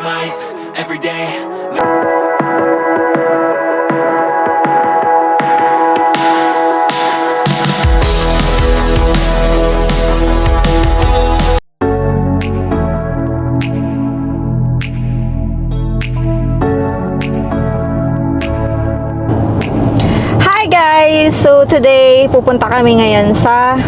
life every day. Hi guys! So today, pupunta kami ngayon sa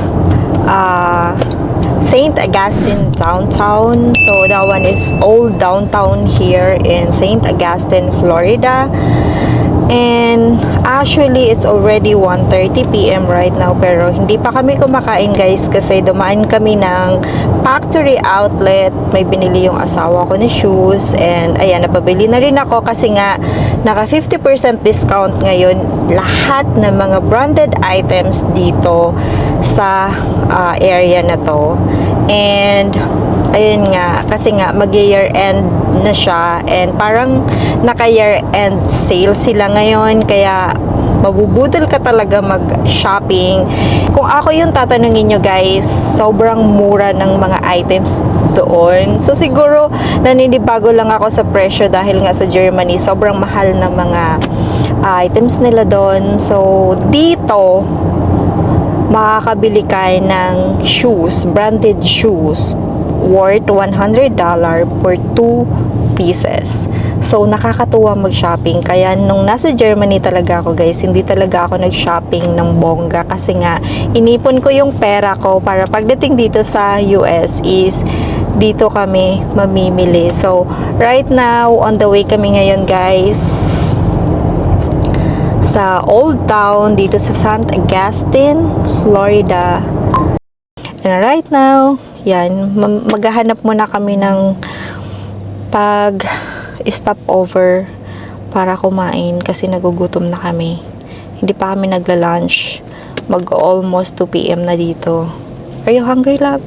St. Augustine downtown. So that one is old downtown here in St. Augustine, Florida. And actually, it's already 1:30 p.m. right now. Pero hindi pa kami kumakain guys kasi dumaan kami ng factory outlet. May binili yung asawa ko na shoes. And ayan, napabili na rin ako kasi nga naka 50% discount ngayon lahat ng mga branded items dito sa area na to. And ayun nga, kasi nga mag-year end na siya and parang naka-year end sale sila ngayon kaya mabubudol ka talaga mag-shopping. Kung ako yung tatanungin nyo guys, sobrang mura ng mga items doon. So siguro naninibago lang ako sa presyo dahil nga sa Germany sobrang mahal ng mga items nila doon. So dito makakabili ka ng shoes, branded shoes worth $100 for 2 pieces. So nakakatuwa mag-shopping. Kaya nung nasa Germany talaga ako guys, hindi talaga ako nag-shopping ng bongga kasi nga inipon ko yung pera ko para pagdating dito sa US is dito kami mamimili. So right now on the way kami ngayon guys sa Old Town dito sa St. Augustine, Florida. And right now, yan, maghahanap muna kami ng pag-stop over para kumain kasi nagugutom na kami. Hindi pa kami nagla-lunch. Mag-almost 2 p.m. na dito. Are you hungry, love?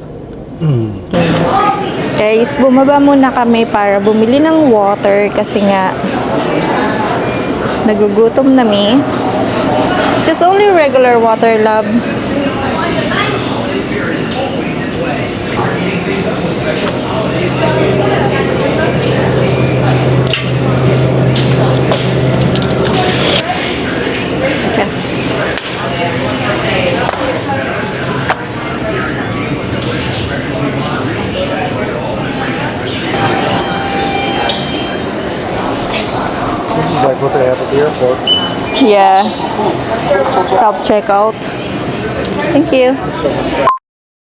Guys, bumaba muna kami para bumili ng water kasi nga nagugutom na mi. Just only regular water, love. Like what they have at the airport. Yeah. Self-checkout. Thank you.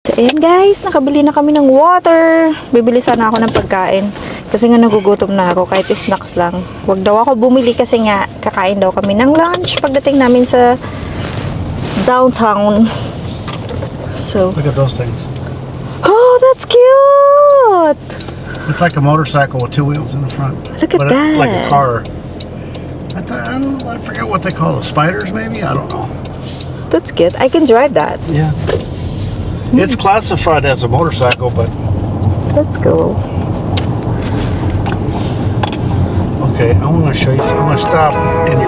So, ayan guys, nakabili na kami ng water. Bibili sana ako ng pagkain. Kasi nga nagugutom na ako, kahit snacks lang. Wag daw ako bumili kasi nga kakain daw kami ng lunch pagdating namin sa downtown. So, Look at those things. oh, that's cute! It's like a motorcycle with 2 wheels in the front. Look at But that. Like a car. I forget what they call the spiders, maybe? I don't know. That's cute. I can drive that. Yeah. It's classified as a motorcycle, but Let's go. okay, I want to show you something. I'm going to stop and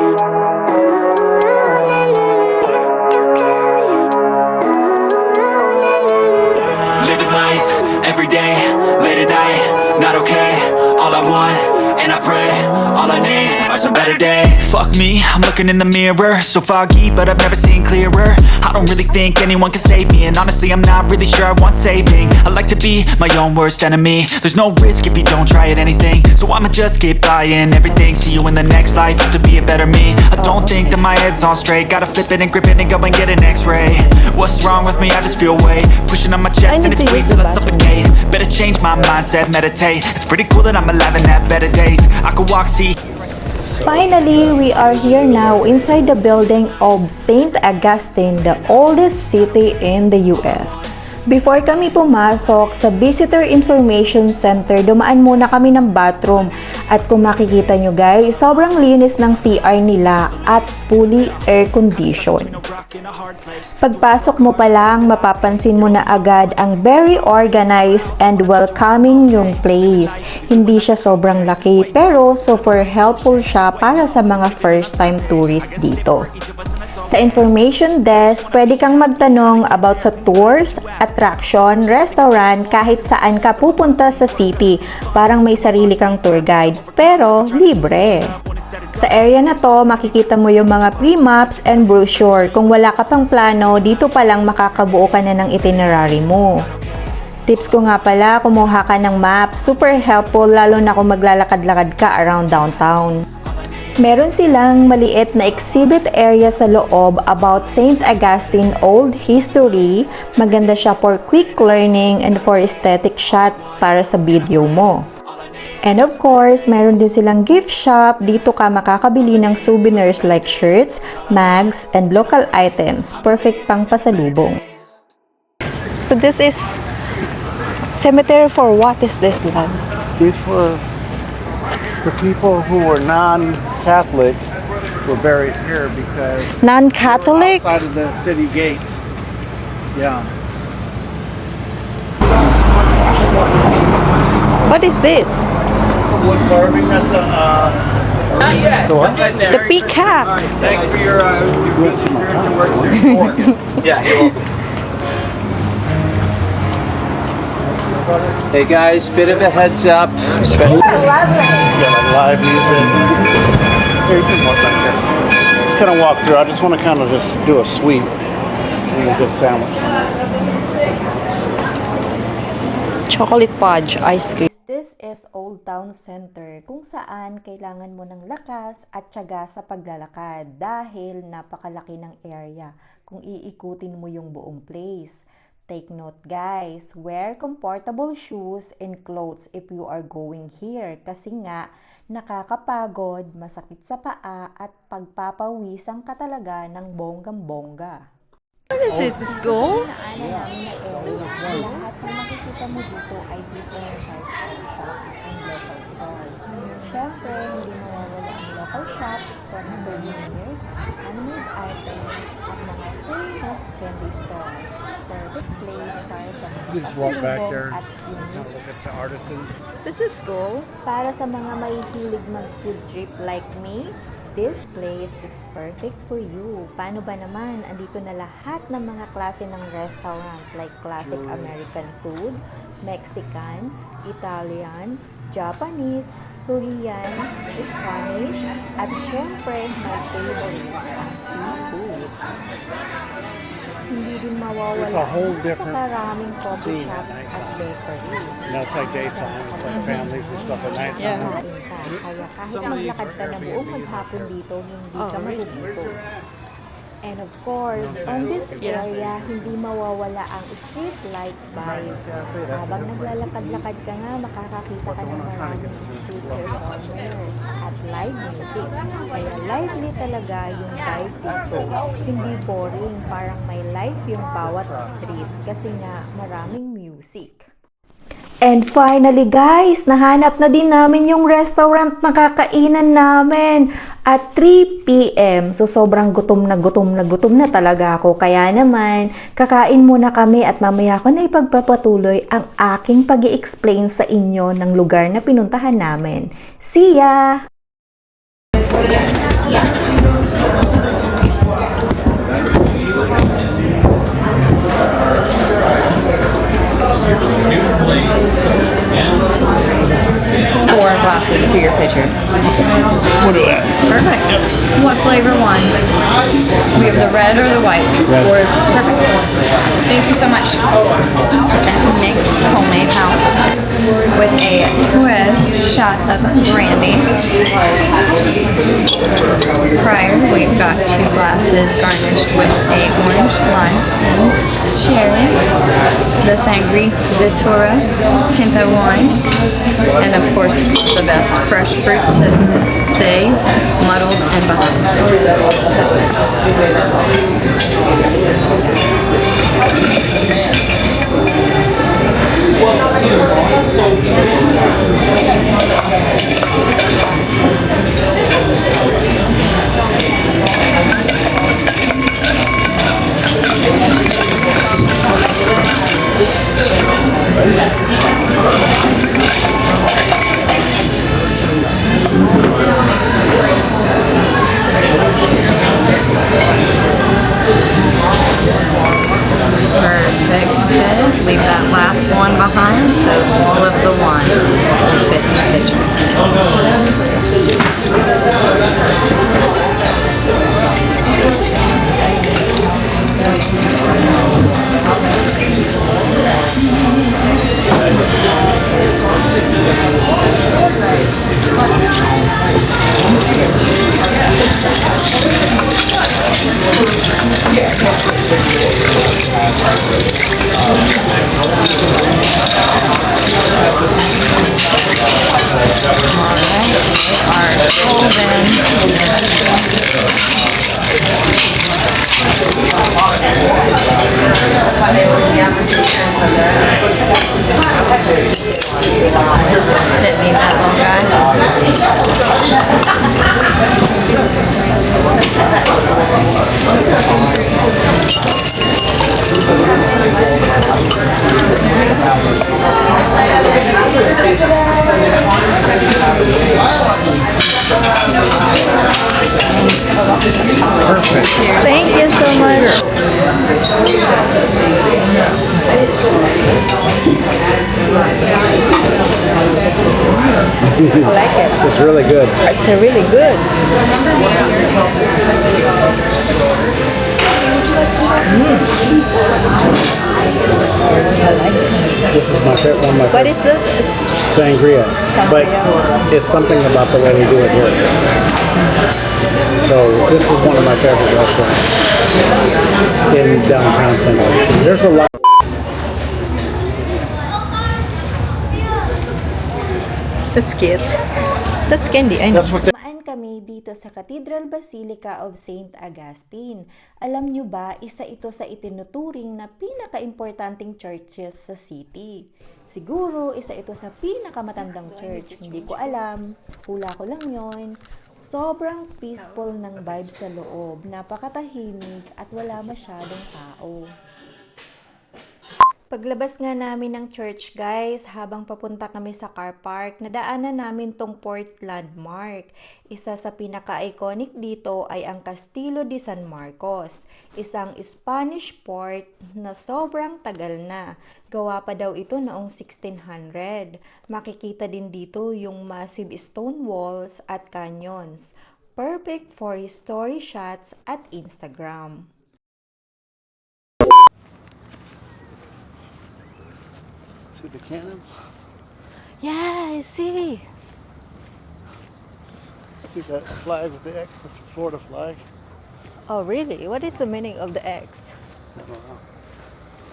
Living life every day, late at night, not okay. All I want, and I pray, all I need are some better days. Fuck me, I'm looking in the mirror, so foggy, but I've never seen clearer. I don't really think anyone can save me, and honestly I'm not really sure I want saving. I like to be my own worst enemy. There's no risk if you don't try at anything, so I'ma just keep buying everything. See you in the next life, have to be a better me. I don't think that my head's on straight, gotta flip it and grip it and go and get an x-ray. What's wrong with me? I just feel weight pushing on my chest and it squeezes till I suffocate. Better change my mindset, meditate. It's pretty cool that I'm alive and have better days. I could walk, see. Finally, we are here now inside the building of St. Augustine, the oldest city in the US. Before kami pumasok sa Visitor Information Center, dumaan muna kami ng bathroom. At kung makikita nyo guys, sobrang linis ng CR nila at fully air condition. Pagpasok mo pa lang, mapapansin mo na agad ang very organized and welcoming yung place. Hindi siya sobrang laki pero super helpful siya para sa mga first time tourist dito. Sa information desk, pwede kang magtanong about sa tours at attraction, restaurant, kahit saan ka pupunta sa city. Parang may sarili kang tour guide, pero libre. Sa area na to, makikita mo yung mga pre-maps and brochure. Kung wala ka pang plano, dito pa lang makakabuo ka na ng itinerary mo. Tips ko nga pala, kumuha ka ng map. Super helpful lalo na kung maglalakad-lakad ka around downtown. Meron silang maliit na exhibit area sa loob about St. Augustine old history. Maganda siya for quick learning and for aesthetic shot para sa video mo. And of course, meron din silang gift shop. Dito ka makakabili ng souvenirs like shirts, mags, and local items. Perfect pang pasalubong. So this is cemetery for what is this land? These for the people who were non-Catholic were buried here because Non-Catholic? outside of the city gates. Yeah. What is this? Wood carving. That's a. Not yet. The peacock. Thanks for your good spiritual work here. Yeah, you're welcome. Hey guys, bit of a heads up. Got live music. Here, you can walk back there. Just kind of walk through. I just want to kind of just do a sweep. And a good sandwich. Chocolate fudge ice cream. This is Old Town Center kung saan kailangan mo ng lakas at tiyaga sa paglalakad dahil napakalaki ng area kung iikutin mo yung buong place. Take note guys, wear comfortable shoes and clothes if you are going here kasi nga nakakapagod, masakit sa paa at pagpapawisan ka talaga ng bonggang-bongga. What is this, the school? Lahat na makikita mo dito ay different types of shops and local stores. Siyempre, hindi mawawala ang local shops from souvenirs, handmade items, at mga famous candy store. Perfect place para sa mga Just walk back there. pasalubong at Kind of unique. look at the artisans. This is school. Para sa mga may hilig mag-food trip like me, this place is perfect for you. Paano ba naman? Andito na lahat ng mga klase ng restaurant like classic American food, Mexican, Italian, Japanese, Korean, Spanish, at syempre my favorite, ang seafood. Hindi din mawawala It's a whole different sa karaming coffee scene at shops night. at bakery. You know, it's like daytime. It's like families and stuff at night. Yeah. Kain ka. Kaya kahit maglakad ka na buong maghapon dito, hindi ka magugutom. And of course, on this area, hindi mawawala ang street light vibes. Habang naglalakad-lakad ka nga, makakakita ka ng maraming street performers at live music. Kaya lively talaga yung vibe dito. Hindi boring, parang may life yung bawat street kasi nga maraming music. And finally guys, nahanap na din namin yung restaurant na kakainan namin at 3 p.m. So sobrang gutom na talaga ako. Kaya naman, kakain muna kami at mamaya ko na ipagpapatuloy ang aking pag-i-explain sa inyo ng lugar na pinuntahan namin. See ya! Four glasses to your pitcher. We'll do that. Perfect. What flavor one? We have the red or the white. Red. Or perfect. Thank you so much. And mixed homemade house with a twist shot of brandy. Prior, we've got 2 glasses garnished with a orange, lime, and cherry. The Sangre de Tura Tinta wine. And of course, the best fresh fruit to stay muddled and behind. Didn't need that long drive. Thank you so much. I like it. It's really good. It's really good. This is my favorite one. What is it? Sangria. But it's something about the way we do it here. So this is one of my favorite restaurants in downtown St. Augustine. There's a lot. That's cute. That's candy. I know. That's what they Dumaan kami dito sa Cathedral Basilica of St. Augustine. Alam nyo ba, isa ito sa itinuturing na pinaka-importanting churches sa city. Siguro, isa ito sa pinakamatandang church. Hindi ko alam. Hula ko lang yon. Sobrang peaceful ng vibe sa loob. Napakatahimik at wala masyadong tao. Paglabas nga namin ng church, guys, habang papunta kami sa car park, nadaanan namin tong Port Landmark. Isa sa pinaka-iconic dito ay ang Castillo de San Marcos, isang Spanish port na sobrang tagal na. Gawa pa daw ito noong 1600. Makikita din dito yung massive stone walls at canyons. Perfect for story shots at Instagram. See the cannons? Yeah, I see. See that flag with the X? That's the Florida flag. Oh, really? What is the meaning of the X? I don't know.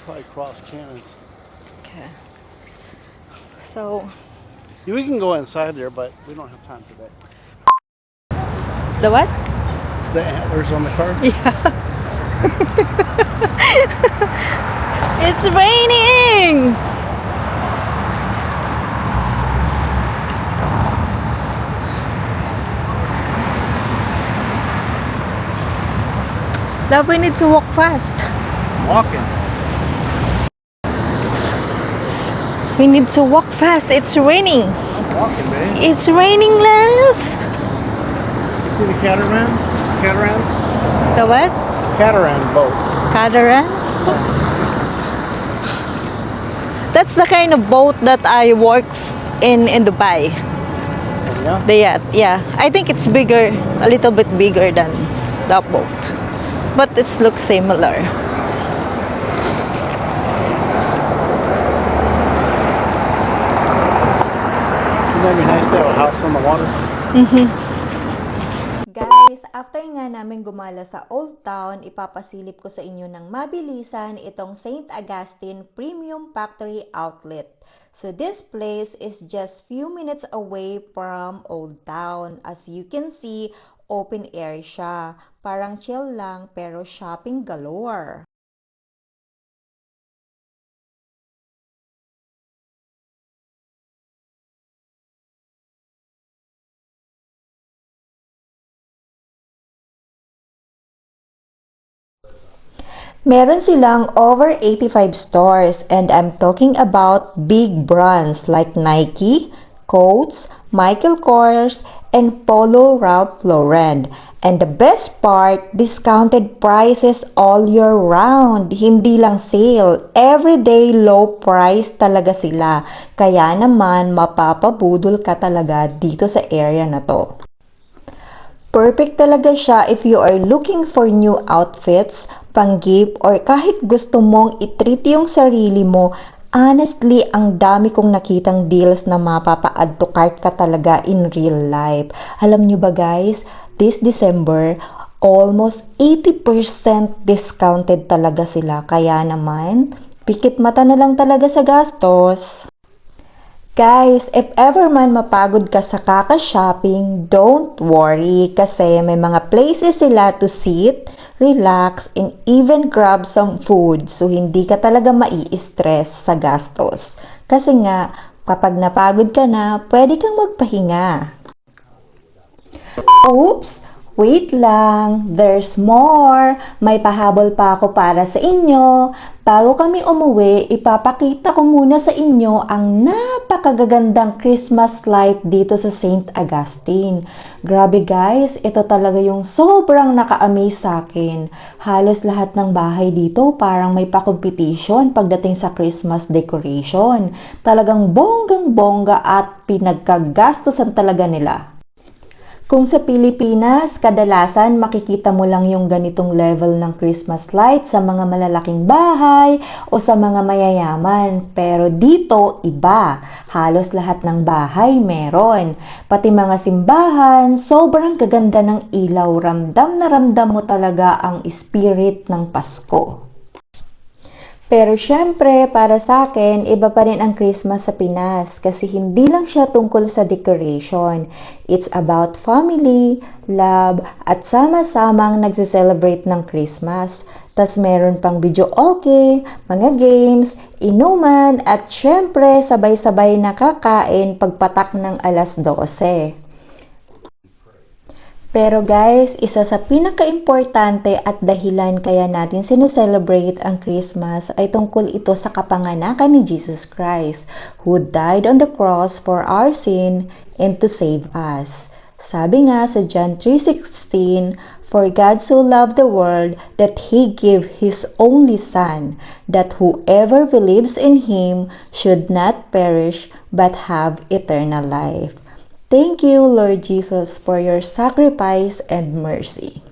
Probably cross cannons. Okay. So, We can go inside there, but we don't have time today. the what? The antlers on the car? It's raining! Love, we need to walk fast. Walking. We need to walk fast. It's raining. I'm walking, man. It's raining, love. See the catamaran? Catarans? The what? Catamaran boats. Catamaran? That's the kind of boat that I work in Dubai. Yeah? The yacht, yeah. I think it's bigger, a little bit bigger than that boat. But it looks similar. Wouldn't that be nice to have a house on the water? Guys, after nga namin gumala sa Old Town, ipapasilip ko sa inyo ng mabilisan itong St. Augustine Premium Factory Outlet. So this place is just few minutes away from Old Town. As you can see, open air siya. Parang chill lang pero shopping galore. Meron silang over 85 stores and I'm talking about big brands like Nike, Coats, Michael Kors, and Polo Ralph Lauren. And the best part, discounted prices all year round. Hindi lang sale. Everyday low price talaga sila. Kaya naman mapapabudol ka talaga dito sa area na to. Perfect talaga siya if you are looking for new outfits, pang-gift, or kahit gusto mong i-treat yung sarili mo. Honestly, ang dami kong nakitang deals na mapapa-add to cart ka talaga in real life. Alam nyo ba guys, this December, Almost 80% discounted talaga sila. Kaya naman, pikit mata na lang talaga sa gastos. Guys, if ever man mapagod ka sa kaka-shopping, don't worry kasi may mga places sila to sit, relax, and even grab some food. So, hindi ka talaga mai-stress sa gastos. Kasi nga, kapag napagod ka na, pwede kang magpahinga. Oops! Wait lang, there's more. May pahabol pa ako para sa inyo. Bago kami umuwi, ipapakita ko muna sa inyo ang napakagagandang Christmas light dito sa St. Augustine. Grabe guys, ito talaga yung sobrang naka-amaze sa akin. Halos lahat ng bahay dito parang may pa-competition pagdating sa Christmas decoration. Talagang bonggang-bongga at pinagkagastosan talaga nila. Kung sa Pilipinas, kadalasan makikita mo lang yung ganitong level ng Christmas light sa mga malalaking bahay o sa mga mayayaman. Pero dito, iba. Halos lahat ng bahay meron. Pati mga simbahan, sobrang gaganda ng ilaw. Ramdam na ramdam mo talaga ang spirit ng Pasko. Pero syempre, para sa akin, iba pa rin ang Christmas sa Pinas kasi hindi lang siya tungkol sa decoration. It's about family, love, at sama-samang nagse-celebrate ng Christmas. Tas meron pang video okay, mga games, inuman, at syempre, sabay-sabay nakakain pagpatak ng alas 12. Pero guys, isa sa pinaka-importante at dahilan kaya natin sineselebrate ang Christmas ay tungkol ito sa kapanganakan ni Jesus Christ, who died on the cross for our sin and to save us. Sabi nga sa John 3:16, "For God so loved the world that He gave His only Son, that whoever believes in Him should not perish but have eternal life." Thank you, Lord Jesus, for your sacrifice and mercy.